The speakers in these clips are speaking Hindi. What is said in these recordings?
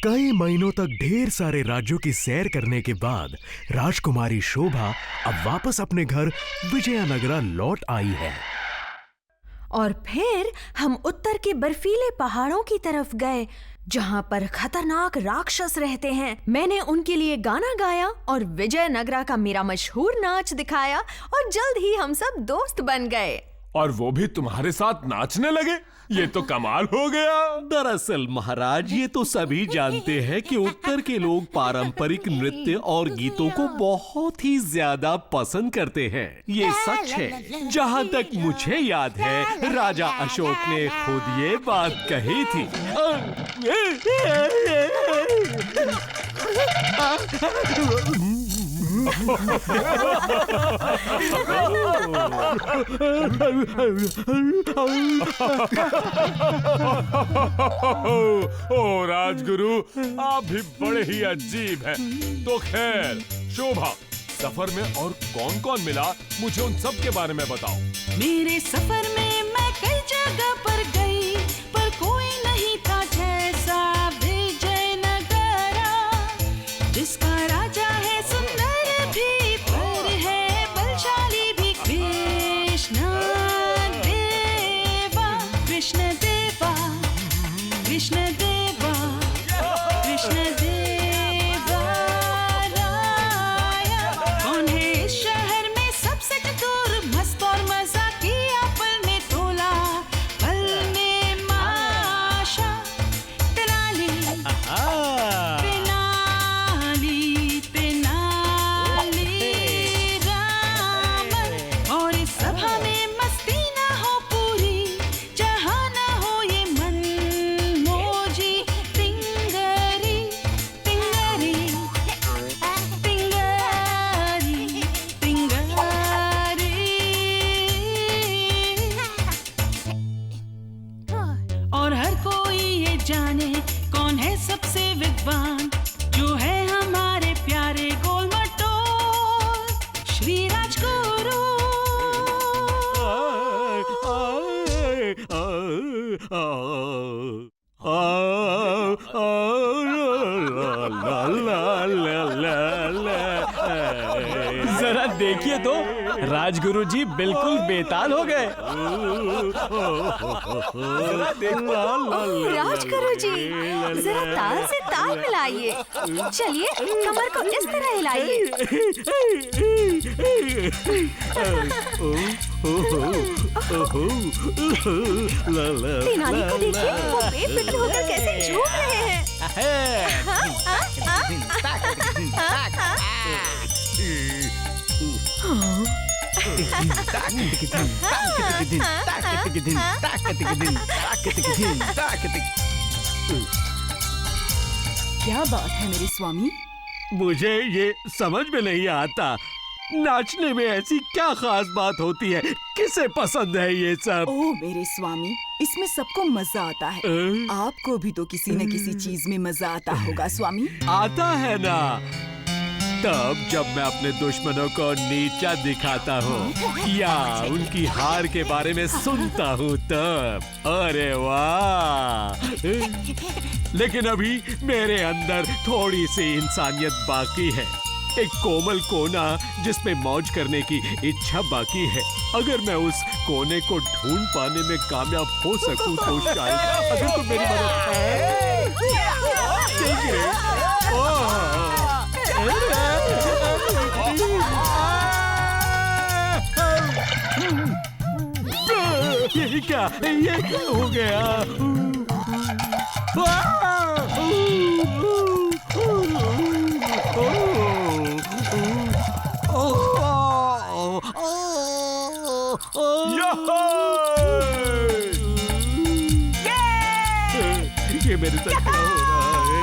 कई महीनों तक ढेर सारे राज्यों की सैर करने के बाद राजकुमारी शोभा अब वापस अपने घर विजयनगरा लौट आई है। और फिर हम उत्तर के बर्फीले पहाड़ों की तरफ गए, जहाँ पर खतरनाक राक्षस रहते हैं। मैंने उनके लिए गाना गाया और विजयनगरा का मेरा मशहूर नाच दिखाया और जल्द ही हम सब दोस्त बन गए। और वो भी तुम्हारे साथ नाचने लगे? ये तो कमाल हो गया। दरअसल महाराज, ये तो सभी जानते हैं कि उत्तर के लोग पारंपरिक नृत्य और गीतों को बहुत ही ज्यादा पसंद करते हैं। ये सच है। जहाँ तक मुझे याद है, राजा अशोक ने खुद ये बात कही थी। ओ राजगुरु, आप भी बड़े ही अजीब हैं। तो खैर शोभा, सफर में और कौन कौन मिला, मुझे उन सब के बारे में बताओ। मेरे सफर में मैं कई जगह पर गई, पर कोई नहीं था जैसा विजयनगरा, जिसका राजा है सुंदर भी पर है बलशाली भी। कृष्ण देवा कृष्ण देवा कृष्ण देवा कृष्ण देवा राया। कौन है इस शहर में सबसे चतुर, मस्त और मजाकिया, पल में तोला पल में माशा। तेनाली तेनाली तेनाली रामन। और इस सभा में मस्ती ना हो पूरी, जहाँ ना हो ये मन मोजी। तिंगरी तिंगरी तिंगरी तिंगरी। और हर कोई ये जाने कौन है सबसे विद्वान, जो है हमारे प्यारे गोल मटोल श्री राजगुरु। जरा देखिए तो, राजगुरु जी बिल्कुल बेताल हो गए। राजगुरु जी, जरा ताल से ताल मिलाइए। चलिए कमर को इस तरह हिलाइए। तेनाली को देखिए, वो बेफिक्र होकर कैसे झूम रहे हैं। क्या बात है मेरे स्वामी? मुझे ये समझ में नहीं आता, नाचने में ऐसी क्या खास बात होती है? किसे पसंद है ये सब? ओह मेरे स्वामी, इसमें सबको मजा आता है। आपको भी तो किसी न किसी चीज में मजा आता होगा स्वामी। आता है ना, तब जब मैं अपने दुश्मनों को नीचा दिखाता हूँ या उनकी हार के बारे में सुनता हूँ तब। अरे वाह! लेकिन अभी मेरे अंदर थोड़ी सी इंसानियत बाकी है, एक कोमल कोना जिसमें मौज करने की इच्छा बाकी है। अगर मैं उस कोने को ढूंढ पाने में कामयाब हो सकूं तो शायद, अगर तुम मेरी मदद ये क्या हो गया? ये मेरे साथ क्या हो रहा है?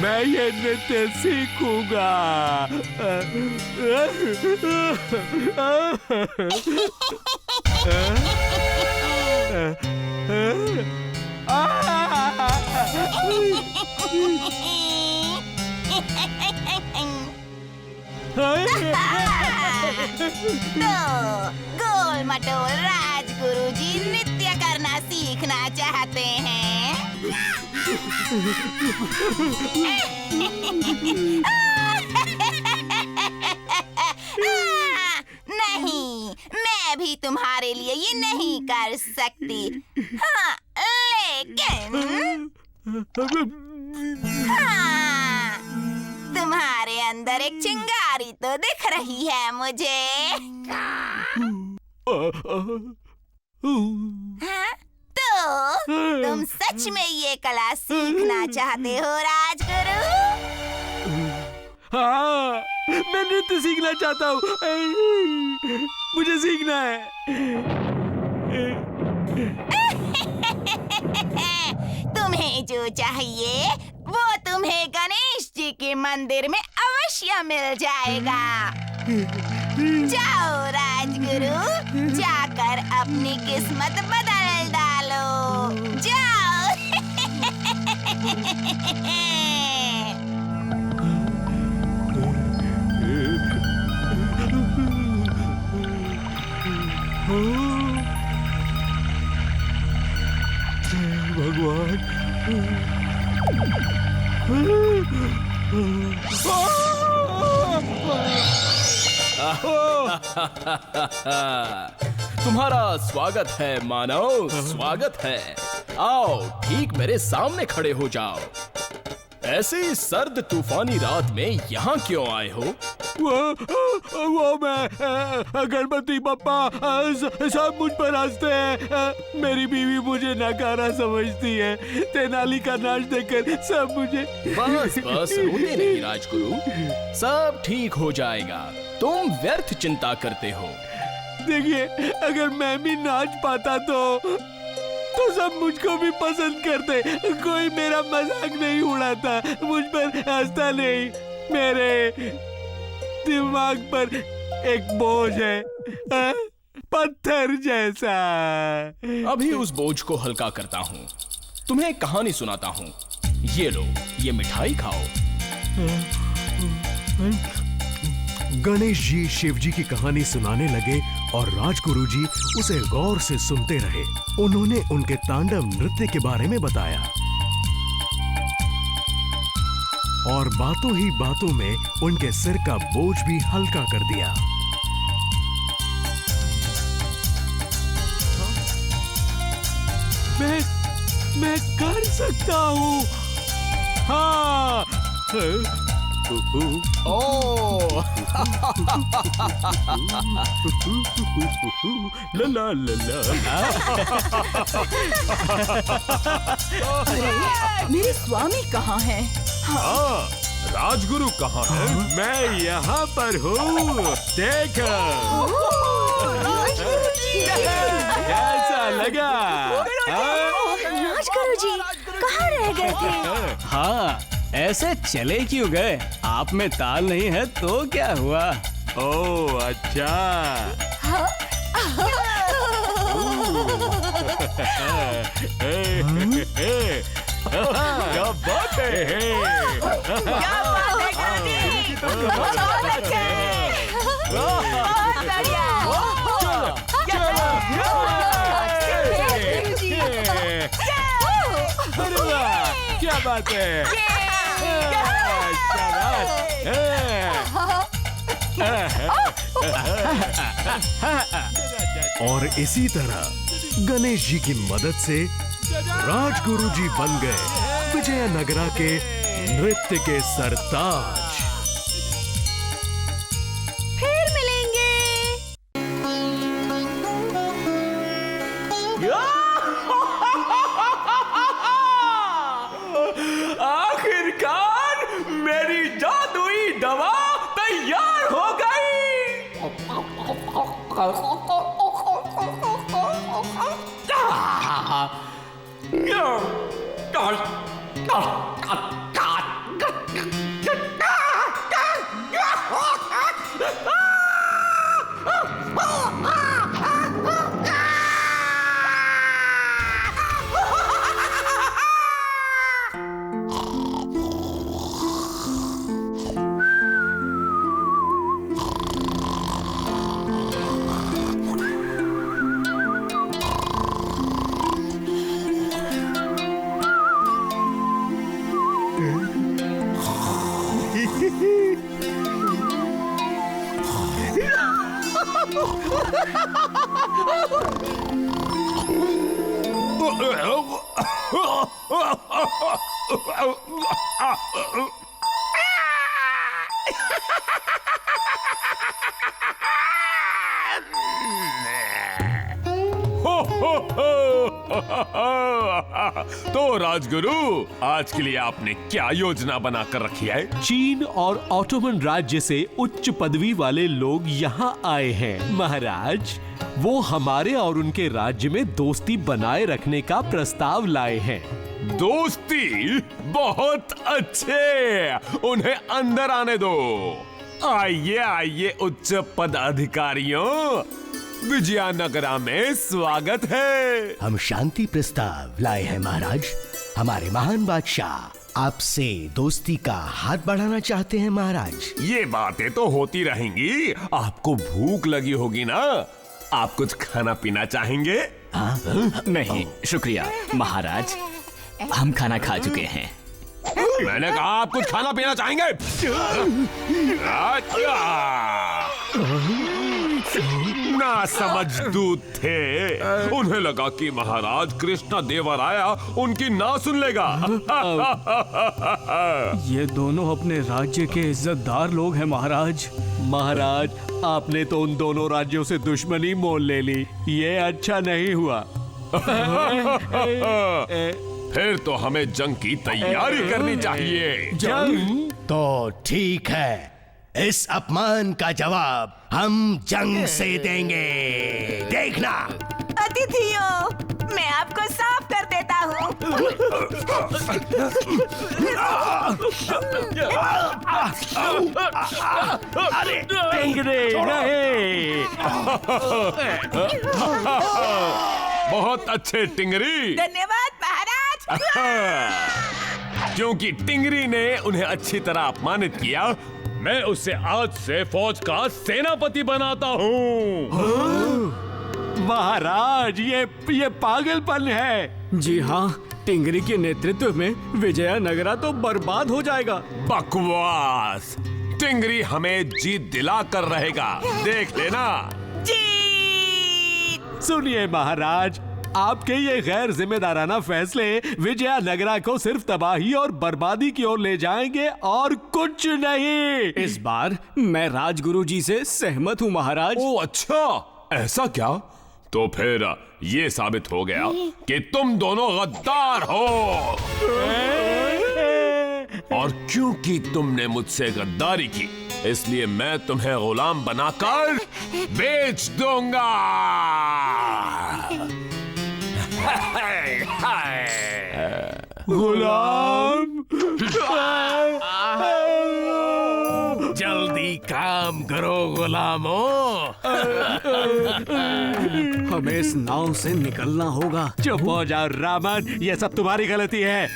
मैं ये नृत्य सीखूंगा। तो गोल मटोल राजगुरु जी नृत्य करना सीखना चाहते हैं। नहीं, मैं भी तुम्हारे लिए ये नहीं कर सकती। हाँ, लेकिन हाँ, तुम्हारे अंदर एक चिंगारी तो दिख रही है मुझे। हाँ? तो तुम सच में ये कला सीखना चाहते हो राजगुरु? हाँ, मैं नृत्य सीखना चाहता हूँ। मुझे सीखना है। तुम्हें जो चाहिए वो तुम्हें गणेश जी के मंदिर में अवश्य मिल जाएगा। जाओ राजगुरु, जाकर अपनी किस्मत बदल डालो। जाओ। भगवान। तुम्हारा स्वागत है मानव, स्वागत है। आओ, ठीक मेरे सामने खड़े हो जाओ। ऐसी सर्द तूफानी रात में यहाँ क्यों आए हो? वो मैं गणपति बप्पा सब मुझ पर हंसते हैं। मेरी बीवी मुझे नकारा समझती है। तेनाली का नाच देखकर सब मुझे। बस बस, रोते नहीं राजगुरु, सब ठीक हो जाएगा। तुम व्यर्थ चिंता करते हो। देखिए, अगर मैं भी नाच पाता तो सब मुझको भी पसंद करते। कोई मेरा मजाक नहीं उड़ाता, मुझ पर हंसता नहीं। मेरे दिमाग पर एक बोझ है, पत्थर जैसा। अभी उस बोझ को हल्का करता हूँ। तुम्हें एक कहानी सुनाता हूँ। ये लो, ये मिठाई खाओ। गणेश जी शिव जी की कहानी सुनाने लगे और राजगुरु जी उसे गौर से सुनते रहे। उन्होंने उनके तांडव नृत्य के बारे में बताया और बातों ही बातों में उनके सिर का बोझ भी हल्का कर दिया। मैं कर सकता हूँ। हाँ। ओह, ला ला ला ला। मेरे स्वामी कहाँ हैं? हाँ, राजगुरु कहाँ है? मैं यहाँ पर हूँ। देखो, कैसा लगा? राजगुरु जी कहाँ रह गए थे? हाँ, ऐसे चले क्यों गए? आप में ताल नहीं है तो क्या हुआ? ओह अच्छा। क्या बात है? क्या बात है गुरुजी? बहुत अच्छा है। बहुत बढ़िया। अरे वाह, क्या बात है। शाबाश। और इसी तरह गणेश जी की मदद से राजगुरु जी बन गए विजयनगरा के नृत्य के सरताज। फिर मिलेंगे। आखिरकार मेरी जादुई दवा तैयार हो गई। तो राजगुरु, आज के लिए आपने क्या योजना बनाकर रखी है? चीन और ऑटोमन राज्य से उच्च पदवी वाले लोग यहाँ आए हैं महाराज। वो हमारे और उनके राज्य में दोस्ती बनाए रखने का प्रस्ताव लाए हैं। दोस्ती? बहुत अच्छे, उन्हें अंदर आने दो। आइए आइए उच्च पदाधिकारियों, विजयनगरा में स्वागत है। हम शांति प्रस्ताव लाए हैं महाराज। हमारे महान बादशाह आपसे दोस्ती का हाथ बढ़ाना चाहते हैं महाराज। ये बातें तो होती रहेंगी, आपको भूख लगी होगी ना? आप कुछ खाना पीना चाहेंगे? नहीं शुक्रिया महाराज, हम खाना खा चुके हैं। मैंने कहा आप कुछ खाना पीना चाहेंगे? अच्छा, ना समझ दूत थे, उन्हें लगा कि महाराज कृष्ण देवराया उनकी ना सुन लेगा। ये दोनों अपने राज्य के इज्जतदार लोग हैं महाराज। महाराज, आपने तो उन दोनों राज्यों से दुश्मनी मोल ले ली, ये अच्छा नहीं हुआ। फिर तो हमें जंग की तैयारी करनी चाहिए। जंग? तो ठीक है, इस अपमान का जवाब हम जंग से देंगे, देखना। अतिथियों, मैं आपको साफ कर देता हूँ। अरे नहीं। बहुत अच्छे टिंगरी। धन्यवाद महाराज। क्योंकि टिंगरी ने उन्हें अच्छी तरह अपमानित किया, मैं उसे आज से फौज का सेनापति बनाता हूँ। महाराज, ये पागलपन है। जी हाँ, टिंगरी के नेतृत्व में विजयनगरा तो बर्बाद हो जाएगा। बकवास, टिंगरी हमें जीत दिला कर रहेगा, देख लेना। सुनिए महाराज, आपके ये गैर जिम्मेदाराना फैसले विजयनगरा को सिर्फ तबाही और बर्बादी की ओर ले जाएंगे और कुछ नहीं। इस बार मैं राजगुरु जी से सहमत हूँ महाराज। ओह अच्छा, ऐसा क्या? तो फिर ये साबित हो गया कि तुम दोनों गद्दार हो। और क्योंकि तुमने मुझसे गद्दारी की, इसलिए मैं तुम्हें गुलाम बनाकर बेच दूंगा। गुलाम? जल्दी काम करो गुलामों। हमें इस नाव से निकलना होगा। चुप हो जाओ रामन, ये सब तुम्हारी गलती है।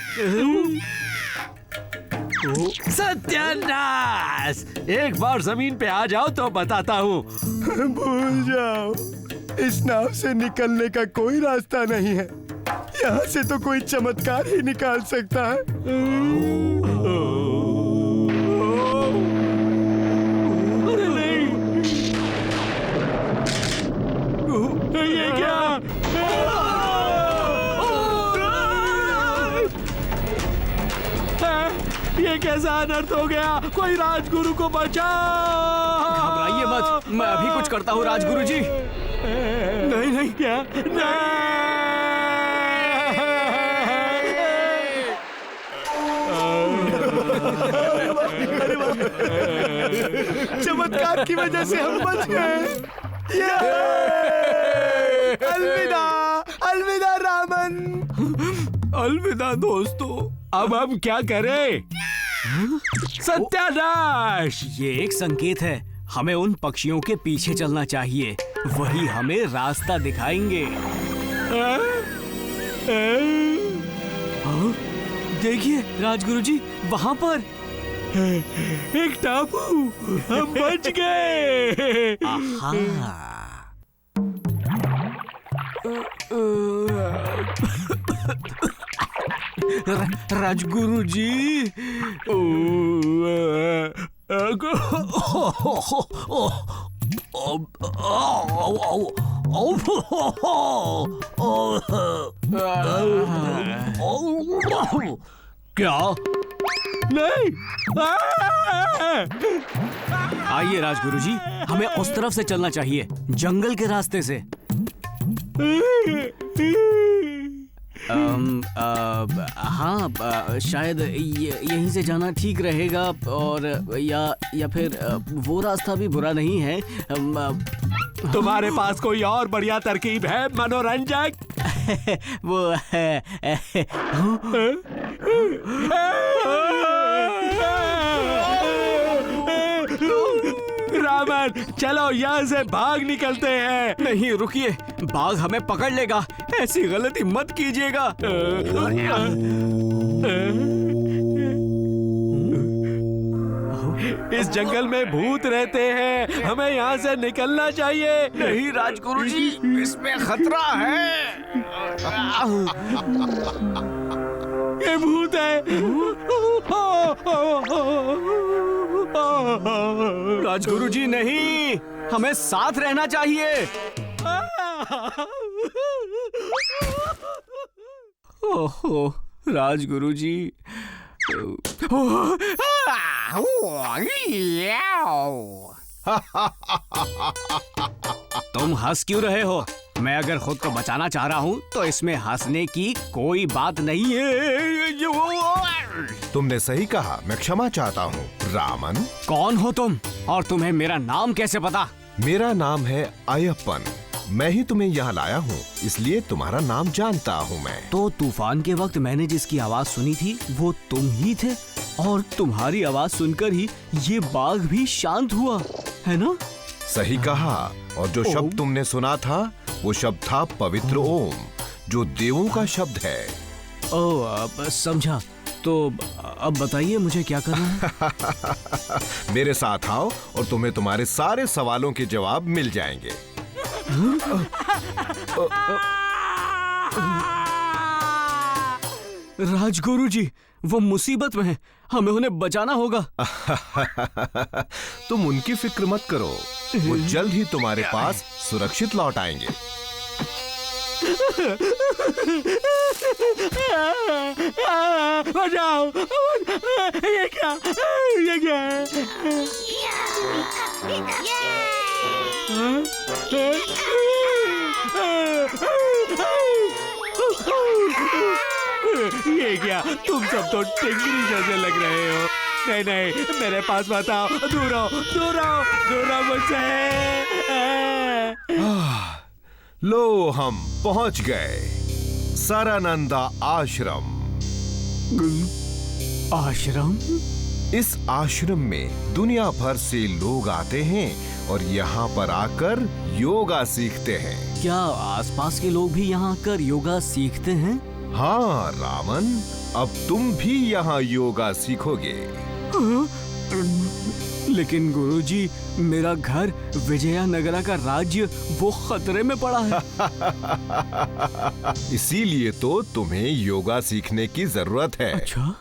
सत्यानाश! एक बार जमीन पे आ जाओ तो बताता हूँ। भूल जाओ, इस नाव से निकलने का कोई रास्ता नहीं है। यहाँ से तो कोई चमत्कार ही निकाल सकता है। कैसा अनर्थ हो गया? कोई राजगुरु को बचाओ! घबराइए मत, मैं अभी कुछ करता हूँ राजगुरु जी। नहीं नहीं, क्या चमत्कार की वजह से हम बच गए। अलविदा, अलविदा रामन। अलविदा दोस्तों, अब हम क्या करें? सत्यानाश! ये एक संकेत है, हमें उन पक्षियों के पीछे चलना चाहिए, वही हमें रास्ता दिखाएंगे। देखिए राजगुरु जी, वहाँ पर एक टापू, हम बच गए। राजगुरु जी, क्या? नहीं। आइए राजगुरु जी, हमें उस तरफ से चलना चाहिए, जंगल के रास्ते से। हाँ, शायद यहीं से जाना ठीक रहेगा, और या फिर वो रास्ता भी बुरा नहीं है। तुम्हारे पास कोई और बढ़िया तरकीब है मनोरंजक? वो है रामन, चलो यहाँ से भाग निकलते हैं। नहीं रुकिए, बाघ हमें पकड़ लेगा, ऐसी गलती मत कीजिएगा। इस जंगल में भूत रहते हैं, हमें यहाँ से निकलना चाहिए। नहीं राजगुरु जी, इसमें खतरा है। ये भूत है। राजगुरु जी नहीं, हमें साथ रहना चाहिए। ओहो राजगुरु जी। तुम हंस क्यों रहे हो? मैं अगर खुद को बचाना चाह रहा हूँ तो इसमें हंसने की कोई बात नहीं है। तुमने सही कहा, मैं क्षमा चाहता हूँ। रामन, कौन हो तुम और तुम्हें मेरा नाम कैसे पता? मेरा नाम है अयप्पन। मैं ही तुम्हें यहाँ लाया हूँ, इसलिए तुम्हारा नाम जानता हूँ मैं। तो तूफान के वक्त मैंने जिसकी आवाज सुनी थी वो तुम ही थे, और तुम्हारी आवाज सुनकर ही ये बाघ भी शांत हुआ, है ना? सही कहा, और जो शब्द तुमने सुना था वो शब्द था पवित्र ओम, जो देवों का शब्द है। अब समझा। तो अब बताइए मुझे क्या करना है? मेरे साथ आओ और तुम्हें तुम्हारे सारे सवालों के जवाब मिल जाएंगे। राजगुरु जी, वो मुसीबत में है, हमें उन्हें बचाना होगा। तुम उनकी फिक्र मत करो, वो जल्द ही तुम्हारे पास सुरक्षित लौट आएंगे। बचाओ! ये क्या? ये क्या है? ये क्या? तुम सब तो टिंगरी जैसे लग रहे हो। नहीं नहीं, मेरे पास मत आओ, दूर रहो, दूर रहो, दूर रहो मुझसे। लो, हम पहुंच गए सारानंदा आश्रम। आश्रम? इस आश्रम में दुनिया भर से लोग आते हैं और यहाँ पर आकर योगा सीखते हैं। क्या आसपास के लोग भी यहाँ आकर योगा सीखते हैं? हाँ रामन, अब तुम भी यहाँ योगा सीखोगे। लेकिन गुरुजी, मेरा घर विजयनगरा का राज्य वो खतरे में पड़ा है। इसीलिए तो तुम्हें योगा सीखने की जरूरत है। अच्छा?